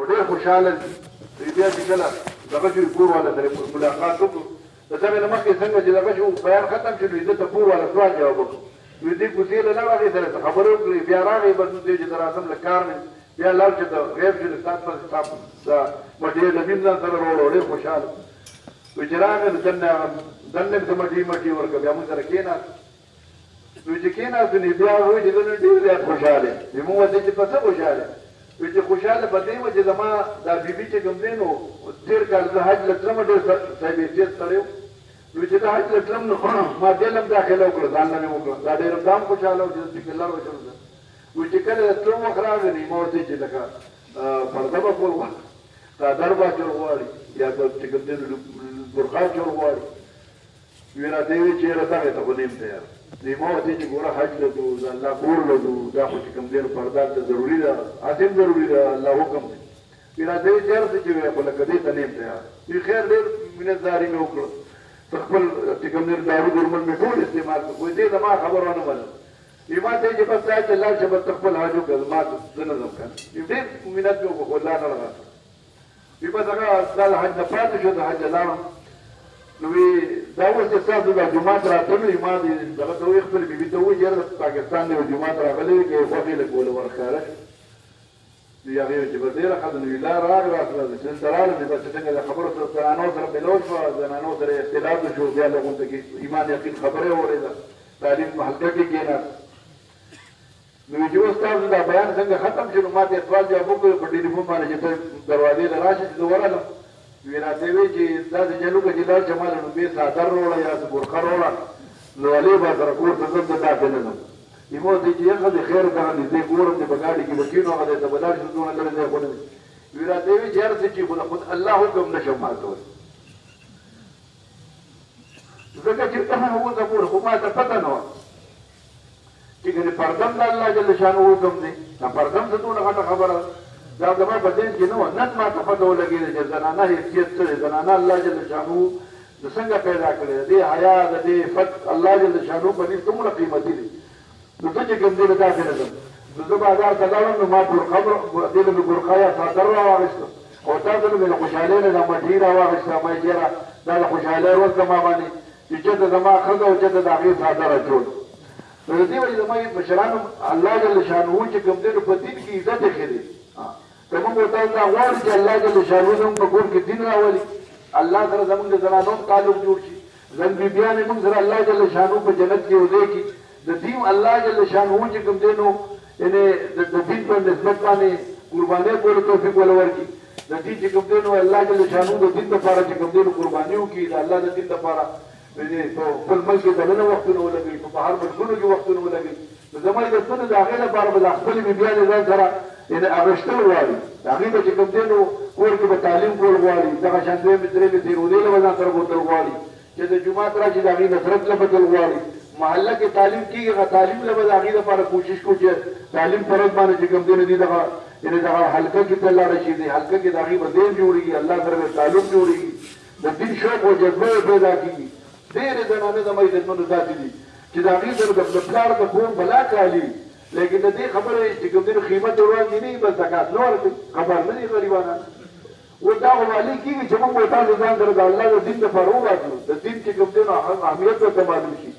نو ډېر خوشحاله دي بیا چې کله دغه شو کور والا سره ملاقات وکړو د دغه نه مخکې څنګه چې دغه شو بیان ختم شو نو ده ته کور والا سوال جواب وکړو وایي دې کوڅې له لاړه هغې سره خبرې وکړې بیا راغی بس دی چې د راځم له کار مې بیا لاړ چې د غیب شو د استاد پر حساب مټې د مین ځان سره وروړو ډېر خوشحاله وایي چې راغی نو دننه مې ته مټې ورکړه بیا موږ سره کېناست وایي چې کېناستو نو بیا وایي چې زه نن ډېر زیات خوشحاله یم موږ ورته چې په څه خوشحاله وایي چې خوشحاله په دې وه چې زما دا بیبي چې کوم دی نو تېر کال زه حج له تلمه ډېر صاحب حیثیت سړی وم نو چې زه حج له تلم نو ما دې له هم داخله وکړه ځان له مې وکړه دا ډېر دا هم خوشحاله و چې زه پکې لار وشم زه وایي چې کله د تلم وخت راغی ما ورته چې لکه پرده به کول غواړي څادر به اچول غواړي یا چې کوم دی برخه اچول غواړي وی راته وایي چې یاره دغې ته خو نه یم تیار نو ما ورته چې ګوره حج له ځو د الله کور له ځو دا خو چې کوم دی پرده ته ضروري ده هسې هم ضروري ده الله حکم دی وی راته وایي چې هر څه چې وی خو لکه دې ته نه یم تیار وی خیر ډېر مینتزاري مې وکړه خپل چې کوم دی دارو درمل مې ټول استعمال کړو وایي دې زما خبر ونه منله وی ما ته چې بس دا چې لاړ شه بس خپل حج وکړه ما زه نه ځم که نه وی ډېر مینت مې وکړو خو الله نه راغله وی بس هغه دا د حج نه پاتې شو د حج لاړم نو وی دا اوس چې ستاسو دا جومات راتللی ما دغه ته وایي خپل بیبي ته ووایي یاره پاکستان نه یو جومات راغلی دی که خوښې لږ وله ورښکاره شي نو هغې وایي چې بس ډېره ښه ده نو وي لا راغله چې دلته رالم بس چې څنګه د خبرو سره زنانو سره ملو شوه زنانو سره اختلاف وشو بیا له غونډه کې ایمان یقین خبره یې واورېده تعلیم په حلقه کې کېناست نو وایي چې اوس تاسو دا بیان څنګه ختم شو نو ما ته سوال جواب وکړو په ټلیفون باندې چې ته دروازې ته راشې چې زه ورغلم وی راته وایي چې داسې چلو که چې لاړ شم ماله نو بې څادر راوړه یا څه برخه راوړه نو هلې به سره کور ته ځم زه داسې نه ځم وي ما ورته وایي چې یخه دی خیر دغه نږدې ګورم چې په ګاډي کې به کېنو هغه دی ته به لاړ شو دونه لرې ځای خو نه دی وی راته وایي چې هر څه چې خو د خود الله حکم نه شم ماتولی ځکه چې اوس پورې خو ما ته پته نه وه چې ګنې پردم د الله جل شانو حکم دی دا پردم څه دونه غټه خبره ده دا زما په ذهن کې نه وه نن ما ته پته ولګېده چې زنانه حیثیت څه دی زنانه الله جل شانو د څنګه پیدا کړې د دې حیا د دې عفت الله جل شانو په نس دومره قیمتي دی نو زه چې کوم دی له داسې نه ځم نو زه بازار ته لاړم نو ما دې له مې برخه یا څادر راواخېسته او تاسو نه مې له خوشحالۍ نه دا مټې راواخېسته ما چې یاره دا د خوشحالۍ ورځ ده ما باندې چې چېرته زما ښځه او چېرته د هغې څادر اچول نو د دې وجې زما مشرانو الله جل شانو چې کوم دی نو په دین کې عزت ایښی دی که موږ ورته دا غواړو چې الله جل شانو زموږ په کور کې دین راولي الله سره زموږ د زنانو تعلق جوړ شي زموږ بیبیانې موږ سره الله جل شانو په جنت کې یو ځای کړي د دین الله جل شانو چې کوم دی نو یعنې د دین په نسبت باندې قربانۍ کولو توفیق وله ورکړي د دین چې کوم دی نو الله جل شانو د دین دپاره چې کوم دی نو قرباني وکړي د الله د دین دپاره په خپل ملک کې دننه وختونه ولګوي په بهر ملکونو کې وختونه ولګوي نو زما عزتونه د هغې لپاره به د خپلې بیبیانې ځان سره اغوښتل غواړي د هغې به چې کوم دی نو کور کې به تعلیم کول غواړي دغه شان دویمې درېمې تېرونې له به ځان سره بوتل غواړي چې د جومات راشي د هغې نصرت له بتل غواړي محله کې تعلیم کېږي هغه تعلیم له به د هغې لپاره کوشش کوو چې تعلیم فرض باندې چې کوم دی نو دي دغه یعنې دغه حلقه کې ته لاړه شي دی حلقه کې د هغې به ذهن جوړېږي الله سره به تعلق جوړېږي د دین شوق او جذبه یې پیدا کېږي ډېرې زنانې زما عزتمنو داسې دي چې د هغې سره د پلار د کور بلا کالي لیکن د دې خبره چې کوم دی نو قیمت وړاندې نه وي بس زکات نه ورکوي خبر نه دي غریبانان اوس دا خو معلوم کېږي چې موږ به تاسو ځان سره د الله د دین دپاره وباسو د دین چې کوم دی نو اهمیت ورته معلوم شي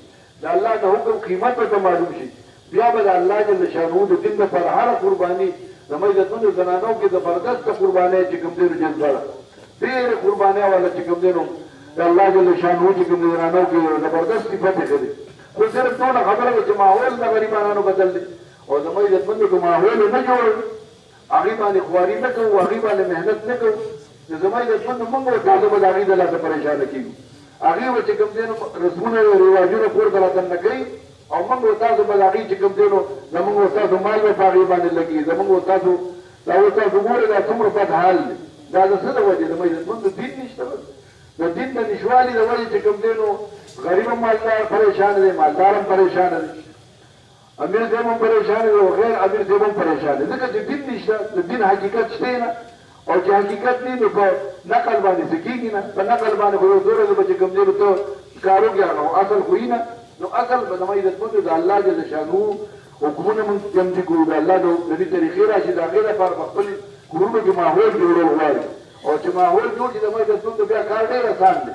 د الله د حکم قیمت ورته معلوم شي بیا به د الله جل شانو د دین دپاره هره قرباني زموږ عزتمنو زنانو کې زبردسته قربانۍ چې کوم دی نو جذبه ده ډېرې قربانۍ والا چې کوم دی نو د الله جل شانو چې کوم دی زنانو کې زبردست صفت یې ښه دی خو صرف ټوله خبره ده چې ماحول د غریبانانو بدل دی او زموږ عزتمندو که ماحول نه جوړ هغې باندې خواري نه کوو هغې باندې محنت نه کوو نو زموږ عزتمندو موږ به تاسو به د هغې د لاسه پریشانه کېږو هغې به چې کوم دی نو رسمونه او رواجونه کور ته راته نه کوي او موږ به تاسو به د هغې چې کوم دی نو زموږ به ستاسو مال به په هغې باندې لګي زموږ به ستاسو دا اوس تاسو ګورئ دا څومره بد حال دی دا د څه د وجې زموږ عزتمندو دین نشته د دین د نشوالي د وجې چې کوم دی نو غریب هم مالدار پریشان دی مالدار هم پریشان دی امیر صاحب هم پریشان دی او غیر امیر صاحب هم پریشان دی ځکه چې دین نشته د دین حقیقت شته نه او چې حقیقت دی نو په نقل باندې څه کېږي نه په نقل باندې خو یو څو ورځې به چې کوم دی نو ته کار وکړې نو اصل خو نه نو اصل به زما عزتمندو د الله جل شانو حکمونه موږ چمتي کړو د الله د دې طریقې راشي د هغې لپاره به خپل کورونو کې ماحول جوړول غواړي او چې ماحول جوړ شي د مجلسون د بیا کار ډېر اسان دی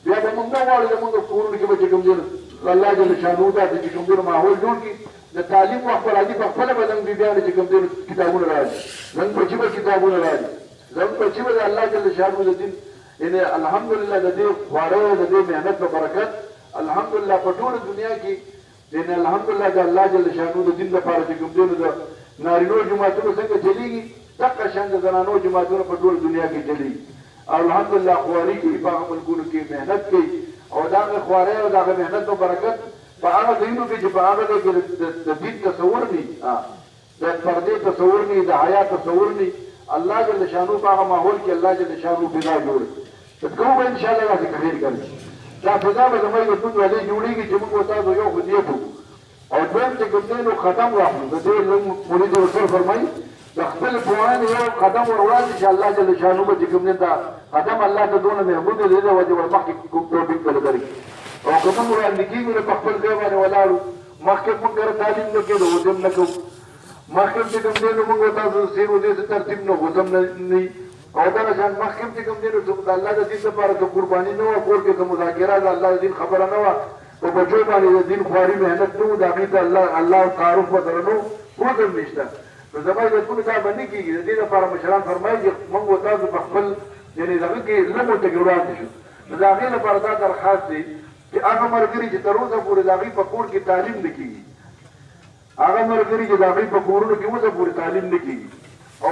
بیا به موږ نه غواړو زموږ کورونو کې به چې کوم ځای الله جل شانو ته چې کوم ځای ماحول جوړ کړي د تعلیم وخت پر راځي په خپله به زموږ بیبیانو چې کوم ځای کتابونه راځي زموږ بچي به کتابونه راځي زموږ بچي به د الله جل شانو د دین یعنې الحمدلله د دې خوارۍ د دې محنت په برکت الحمدلله په ټوله دنیا کې یعنې الحمدلله د الله جل شانو د دین لپاره چې کوم ځای د نارینو جماعتونو څنګه چلېږي دغه شان د زنانو جماعتونه په ټوله دنیا کې چلېږي الحمدلله خواري کوي په هغه ملکونو کې محنت کوي او د هغه خوارۍ او د هغه محنت په برکت په هغه ځایونو کې چې په هغه ځای کې د دین تصور نه د پردې تصور نه د حیا تصور نه الله جل شانو په هغه ماحول کې الله جل شانو فضا جوړ کړي کوم به انشاءالله داسې خیر کوي دا فضا به زموږ د ټول والي جوړېږي چې موږ تاسو یو خو نیت وکړو او دویم چې کوم دی نو قدم واخلو د دې مرید رسول فرمایي د خپل پوهانو یو قدم ور وړاندې چې الله جل شانو به چې کوم دی دا قدم الله ته دونه محمود دی د وجه ور مخکې کوم توفیق ولري او که موږ وړاندې کېږو نو په خپل ځای باندې ولاړو مخکې موږ سره تعلیم نه کېدو غوسم نه کوو مخکې چې کوم دی نو موږ تاسو سیرو دې ترتیب نه غوسم نه او دا شان مخکې چې کوم دی نو د الله د دین لپاره د قرباني نه وه کور کې د مذاکره د الله د دین خبره نه وه په بچو باندې د دین خواري محنت نه وو د هغې ته الله تعارف به سره نه وو اوس هم نشته نو زما عزتمنو دا به نه کېږي د دې لپاره مشران فرمایي چې موږ تاسو په خپل یعنې دغه کې لږ ورته کې وړاندې شو نو د هغې لپاره دا درخواست دی چې هغه ملګري چې تر اوسه پورې د هغې په کور کې تعلیم نه کېږي هغه ملګري چې د هغې په کورونو کې اوسه پورې تعلیم نه کېږي او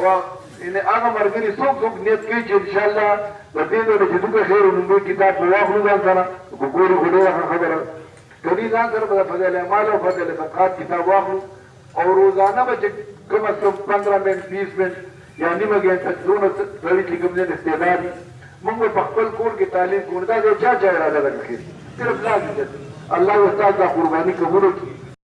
یعنې هغه ملګري څوک نیت کوي چې انشاءالله د دې نه چې دومره خیر لومړی کتاب به واخلو ځان سره په ګورې خو ډېره ښه خبره کدي ځان سره به د فضل اعمال او فضل صدقات کتاب واخلو او روزانه به چې کم از کم 15 منټ 20 منټ یا نیمه ګنټه دونه سړي چې کوم ځای استعداد موږ په خپل کور کې تعلیم کوو دا د چا اراده ده خیر صرف لا الله استاد دا قرباني قبول کړي